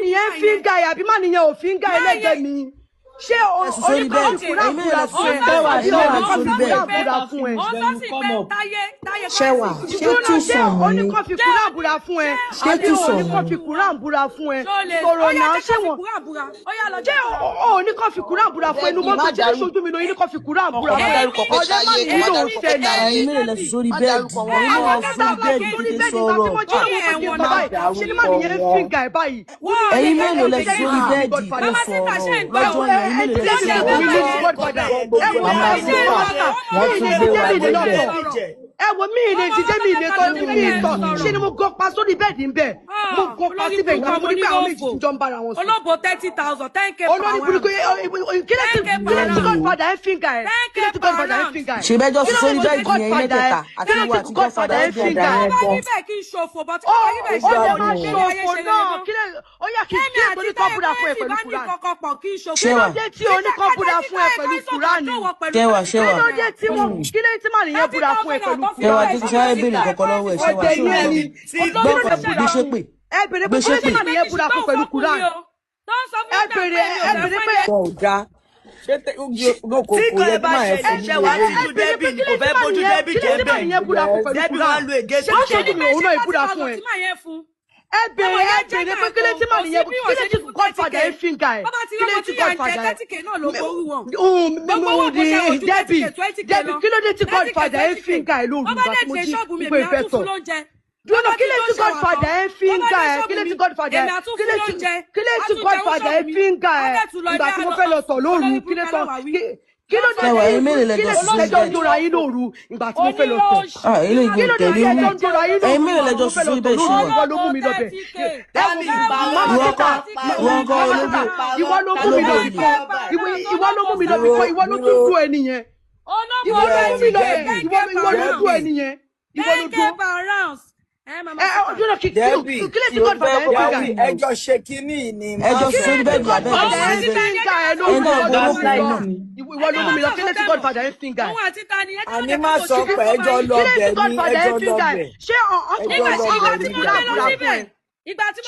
nìyẹn fíńgà ẹ àbí má nìyẹn ò fíńgà ẹlẹ́gbẹ̀ẹ́ mi. Ṣé oníkọ̀ọ́fìkúrà búra fún ẹ? Àbí oníkọ̀ọ́fìkúrà búra fún ẹ? Ṣẹ́wà, ṣé túsàn mọ́ ni? Oníkọ̀ọ́fìkúrà búra fún ẹ? Àbí oníkọ̀ọ́fìkúrà búra fún ẹ? Sọ̀rọ̀ náà ṣé wọ́n? Ṣé oníkọ̀ọ́fìkúrà búra fún ẹ? Inú mọ́tò tí ṣojú mi lọ oníkọ̀ọ́fìkúrà búra fún ẹ? Ọ̀dẹ́ má ní ìlú òṣèlú. Ẹ̀yin mélòó lẹ sórí bẹ́ẹ̀dì? Ẹ̀yin náà sórí bẹ́ẹ̀dì kí n sọ̀rọ̀. Ẹ̀yin mélòó lẹ sórí bẹ́ẹ̀dì kí n sọ̀rọ̀? Lọ́jọ́ yẹn ẹ̀yin mélòó lẹ sórí ẹ wo mi ilé jíjẹ mi ilé tó mi ìtọ ṣe ni mo gan pa sórí bẹ́ẹ̀dì ń bẹ mo gan pa síbẹ̀ ìgbà mo ní pé àwọn méjì jọ ń bára wọn sùn. olóbo 30,000 10K. olórí burúkú kílẹ̀ tí godfather ẹ̀ fíngà ẹ̀ kílẹ̀ tí godfather ẹ̀ fíngà ẹ̀. ṣe bẹ́ẹ̀ jọ sí sórí bẹ́ẹ̀dì yẹn ilé kẹta àti ìwà àti godfather ẹ̀ fíngà ẹ̀ gan. ó lè máa ṣòfò náà kílẹ̀ ó yà kí torí kọ́bùdà fún ẹ pẹ̀lú kúránì. kí ló dé tí oníkọ́bùdà fún ẹ pẹ̀lú kúránì. Ṣẹ́wà kí ló dé tí màá nìyẹn búra fún ẹ pẹ̀lú Ṣẹ́wà tí kò sáré béèrè kọ̀ọ̀kan lọ́wọ́ ẹ̀ Ṣẹ́wà ṣé o gbọ́ gbé ṣépè. ẹ bèrè pé kí ló dé màá nìyẹn búra fún pẹ̀lú kúránì. ẹ bèrè pé. ṣé kò yẹ kí máa ẹ fún mi wá sí débì kò fẹ́ bójú débì jẹ́ bẹ́ẹ̀ débì wá lu ègé tó ṣe ní òun náà ìbúra fún ẹ. ẹ bèrè pé kílé tí màá nìyẹn kílé tí godfather ẹ fíngà ẹ kílé tí godfather ẹ débì kílé tí godfather ẹ fíngà ẹ lóru ìgbà tí mo jí ìpè ìfẹ́ sọ. Dúró kílé tí godfather ẹ fíngà ẹ kílé tí godfather ẹ fíngà ẹ ìgbà tí mo fẹ́ lọ tọ̀ lóru kílé tán. Kí ló dé lẹ́jọ́ ń dora yín lóru ìgbà tí mo fẹ́ lọ tọ̀? Kí ló dé lẹ́jọ́ ń dora yín lóru ìgbà tí mo fẹ́ lọ tọ̀ lóru ìwọ ló mú mi lọ bẹ̀. Ìwọ ló mú mi lọ bẹ̀ kọ́. Ìwọ ló mú mi lọ bẹ̀ kọ́. Ìwọ ló tún dún ẹni yẹn. Ìwọ ló mú mi lọ bẹ̀. Ìwọ ló dún ẹni yẹn. Ìwọ ló dún. Kílẹ̀ tí godfather ẹ fíngà ẹ. ẹjọ́ ṣe kínní ni. ẹjọ́ sórí bẹ́ẹ̀dì abẹ́ ìwọ ló mú mi lọ kílẹ̀ tí godfather ẹ fíngà ẹ. àní má sọ pé ẹjọ́ lọ bẹ̀ ní ẹjọ́ lọ bẹ̀.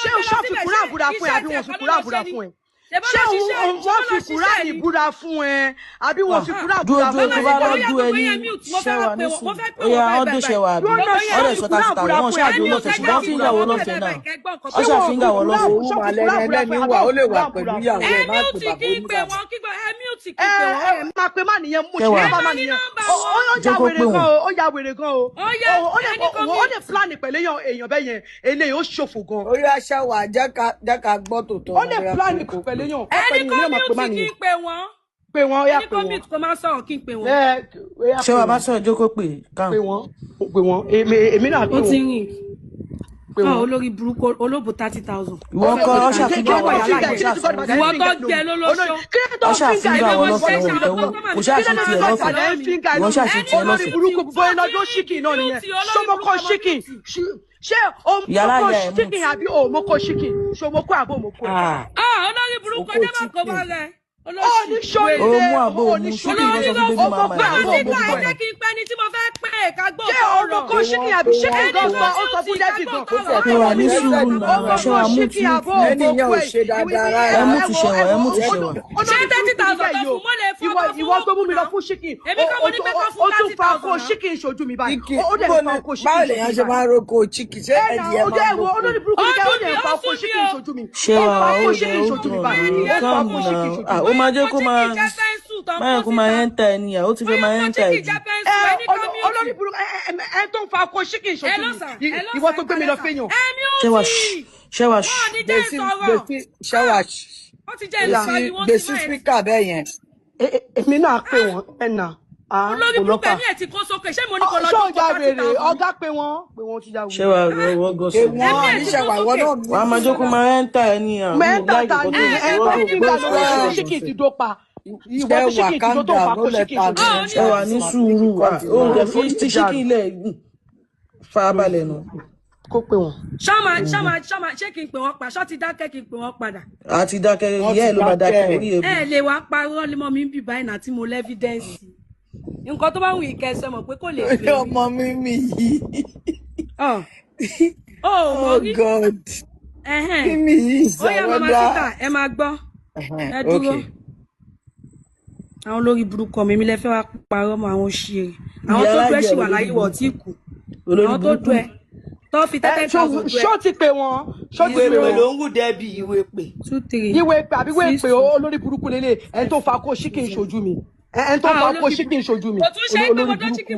ṣé ọ̀sán fi kúrà búra fún ẹ? Ṣé o ṣọ́ fi kúrà búra fún ẹ àbí wọ́n fi kúrà búra fún ẹ? Ṣé wọ́n fi kúrà ní búra fún ẹ àbí wọ́n fi kúrà búra fún ẹ? dúró tó bá lọ dún ẹni Ṣẹ́wà ní sùn ó yà ọdún Ṣẹ́wà àbí ọ̀rẹ́ ìṣọ́ta síta wọn ṣáàdùn lọ́fẹ̀ẹ́ ṣùgbọ́n fíńgà wọn lọ́fẹ̀ẹ́ náà ó ṣàfíńgà wọn lọ́fẹ̀ẹ́. owó màlẹ́ ẹlẹ́ni wà ó lè wà pẹ̀lú ìyàwó ẹ̀ má pè bàbá oníbàbá. máa pe má nìyẹn mú ṣe bá má nìyẹn ó ya wèrè gan o ó lè plan pẹ̀lú èèyàn bẹ́ẹ̀ yẹn eléyìí ó ṣòfò gan. ó yá Ṣẹ́wà jẹ́ ká gbọ́ tòótọ́. ó lè plan pẹ̀lú ẹni kọ́míùtì kí n pè wọ́n. Pè wọ́n ó yá pè wọ́n. ẹni kọ́míùtì kò máa sọ̀rọ̀ kí n pè wọ́n. Ṣẹ́wà bá sọ̀rọ̀ jókòó pè káwọn. Pè wọ́n èmi náà pè wọ́n. ó ti rìn olórí burúkú olóbò 30,000. ìwọ kọ ọṣà fíngà wọn lọ́fẹ̀ẹ́ ìwọ tó gbẹ lólóṣó. ọṣà fíngà wọn lọ́fẹ̀ẹ́ wọn ìtẹwọ kò ṣáàṣì tiẹ̀ lọ́fẹ̀ẹ́ ìwọ ṣáàṣì tiẹ̀ olórí burúkú bóyá lọ́jọ́ ṣíkì náà nìyẹn ṣọmọkọ ṣíkì ṣé òmùkọ ṣíkì àbí òmùkọ ṣíkì ṣọmọkọ àbí òmùkọ. olórí burúkú ọjọ́ bá kọ́ bá rẹ̀. Omu abo omu ṣíkì ló sọ fún bébí màmá ẹ̀. Ẹ kí n pẹ́ ni tí mo fẹ́ pẹ́ ká gbọ́ ọ̀rọ̀. Ṣé òmùkọ ṣíkì àbí ṣíkì gan sọ ó sọ fún Dẹ́bì gan? Ṣẹ́wà ní sùúrù náà Ṣẹ́wà mú ti ẹni yẹn ò ṣe dáadáa ẹ mú ti Ṣẹ́wà ẹ mú ti Ṣẹ́wà. Ṣé 30,000 tó fún mo lè fún ọkọ̀ fún ìwọ tó mú mi lọ fún ṣíkì. Èmi kọ́ mo ní pé kọ́ fún 30,000. Ó tún fa ọkọ̀ ṣíkì ìṣojú mi báyìí. Ó dẹ̀ fa ọkọ̀ ṣíkì báwo lèèyàn ṣe máa roko ṣíkì ṣé ẹ̀dì ẹ̀ máa roko. Olórí burúkú ni ó dẹ̀ fa ọkọ̀ ṣíkì ìṣojú mi. Ṣẹ́wà ó dẹ̀ ó dùn káàmù náà ó máa jẹ́ kó máa máa kó máa ẹ́ńtà ẹnìyà ó ti fẹ́ máa ẹ́ńtà ẹ̀jì. Olórí burúkú ẹ tó ń fa ọkọ̀ ṣíkì ìṣojú mi ìwọ tó gbé mi lọ fẹ́yàn. Ṣẹ́wà Ṣẹ́wà gbèsè spíkà bẹ́ẹ̀ yẹn. Èmi náà pè wọ́n ẹ̀nà. Olórí burúkú ẹ̀mí ẹ̀ ti kó sókè ṣé mo ní kó lọ́dún kó 30,000. Ọ̀gá pé wọ́n ti já wèrè. Ṣẹ́wà wọ́n gọ́ sí. Èwọ̀n àníṣẹ́wà ìwọ náà. Wàá máa jókòó máa ẹ́ńtà ẹnìyà. Mẹ́ta ta ni ṣíkì ti dó pa. Ìwọ tí ṣíkì ti dó tó pa kó ṣíkì ti dó. Ṣẹ́wà ní sùúrù wa ó jẹ́ fi tí ṣíkì ilẹ̀ farabalẹ̀ nù. Kó pè wọ́n. Ṣọ́mà ṣé kí n pè wọ́n pa ṣọ́ ti dákẹ́ kí n pè wọ́n padà. A ti dákẹ́ ìyá ẹ̀ ló máa dákẹ́ orí ebi. Ẹ lè wá parọ́ ni mọ́ mi ń bì báyìí náà tí mo lẹ́fídẹ́ǹsì. Nǹkan tó bá wù ìkẹsẹ̀ mọ̀ pé kò lè gbé. Ọmọ mi yìí. Oh God. kí ni yìí ó yá mama síta ẹ máa gbọ́ ẹ dúró àwọn olórí burúkú mi lẹ fẹ́ wá parọ́ mọ́ àwọn òṣèré àwọn tó dúẹ́ sì wà láyé wọ̀ tí kù àwọn tó dúẹ́ tó fi tẹ́tẹ́ tó dúẹ́. ṣó ti pè wọ́n ṣó ti pè wọ́n ló ń wù dẹ́bi ìwé pè. 2 3 ìwé pè àbí ìwé pè olórí burúkú lélẹ̀ ẹni tó fa kó ṣíkì ìṣojú mi ẹni tó fa kó ṣíkì ìṣojú mi olórí burúkú.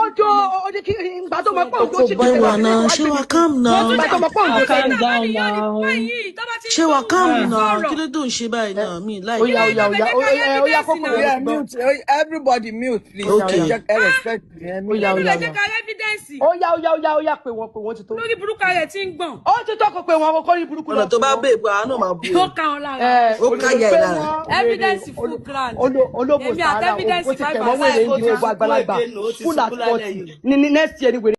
ọjọ́ ọjọ́ kí ìgbà tó mọ̀ pé òjò ṣíkì ìṣojú mi. ṣé wàá calm now ìgbà tó mọ̀ pé òjò ṣíkì calm down now ṣé wàá calm now kí ló tó ń ṣe báyìí náà mi láì. oya kókó yeah mute everybody mute please. Okay. Respect oya pè wọ́n ti tó. lórí burúkú rẹ̀ ti ń gbọ̀n. ó ti tó kó pé wọn kó rí burúkú ọ̀nà tó bá bèè pé àánú máa bú ó kà ọ́ lára. ó káyà ẹ̀ lára. evidence full ground. olóbò sára ó ti tẹ̀ mọ́wé lẹ́yìn ìwé àgbàlagbà fún àtúntò ní next year ni wèrè.